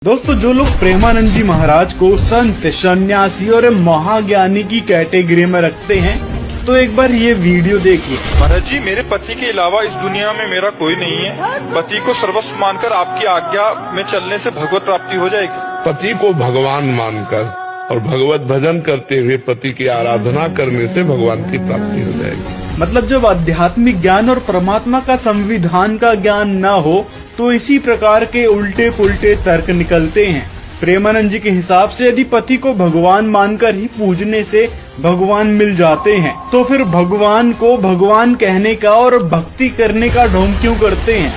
दोस्तों, जो लोग प्रेमानंद जी महाराज को संत, सन्यासी और महाज्ञानी की कैटेगरी में रखते हैं, तो एक बार ये वीडियो देखिए। महाराज जी, मेरे पति के अलावा इस दुनिया में मेरा कोई नहीं है। पति को सर्वस्व मानकर आपकी आज्ञा में चलने से भगवत प्राप्ति हो जाएगी। पति को भगवान मानकर और भगवत भजन करते हुए पति की आराधना करने से भगवान की प्राप्ति हो जाएगी। मतलब जब आध्यात्मिक ज्ञान और परमात्मा का संविधान का ज्ञान न हो तो इसी प्रकार के उल्टे पुल्टे तर्क निकलते हैं। प्रेमानंद जी के हिसाब से यदि पति को भगवान मानकर ही पूजने से भगवान मिल जाते हैं, तो फिर भगवान को भगवान कहने का और भक्ति करने का ढोंग क्यों करते हैं?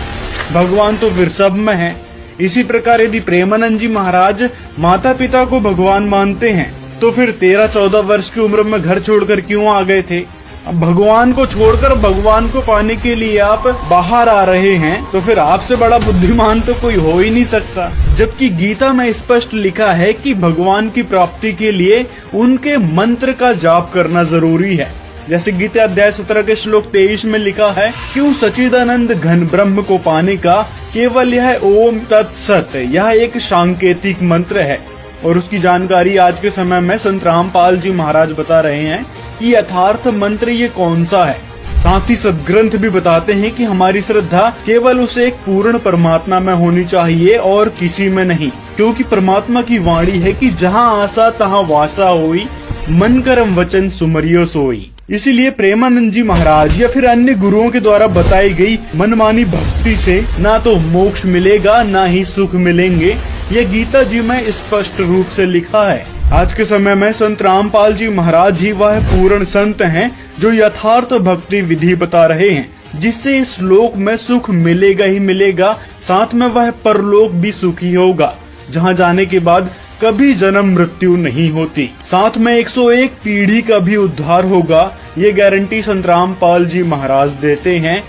भगवान तो फिर सब में है। इसी प्रकार यदि प्रेमानंद जी महाराज माता पिता को भगवान मानते हैं, तो फिर 13-14 वर्ष की उम्र में घर छोड़कर क्यों आ गए थे? अब भगवान को छोड़कर भगवान को पाने के लिए आप बाहर आ रहे हैं, तो फिर आपसे बड़ा बुद्धिमान तो कोई हो ही नहीं सकता। जबकि गीता में स्पष्ट लिखा है कि भगवान की प्राप्ति के लिए उनके मंत्र का जाप करना जरूरी है। जैसे गीता अध्याय 17 के श्लोक 23 में लिखा है कि उस सच्चिदानंद घन ब्रह्म को पाने का केवल यह ओम तत्सत, यह एक सांकेतिक मंत्र है। और उसकी जानकारी आज के समय में संत रामपाल जी महाराज बता रहे हैं कि यथार्थ मंत्र ये कौन सा है। साथ ही सदग्रंथ भी बताते हैं कि हमारी श्रद्धा केवल उसे एक पूर्ण परमात्मा में होनी चाहिए और किसी में नहीं, क्योंकि परमात्मा की वाणी है कि जहाँ आशा तहाँ वासा होई, मन कर्म वचन सुमरियो सोई। इसीलिए प्रेमानंद जी महाराज या फिर अन्य गुरुओं के द्वारा बताई गई मनमानी भक्ति से ना तो मोक्ष मिलेगा ना ही सुख मिलेंगे, यह गीता जी में स्पष्ट रूप से लिखा है। आज के समय में संत रामपाल जी महाराज ही वह पूर्ण संत हैं जो यथार्थ भक्ति विधि बता रहे हैं, जिससे इस लोक में सुख मिलेगा ही मिलेगा, साथ में वह परलोक भी सुखी होगा, जहाँ जाने के बाद कभी जन्म मृत्यु नहीं होती। साथ में 101 पीढ़ी का भी उद्धार होगा, ये गारंटी संत रामपाल जी महाराज देते हैं।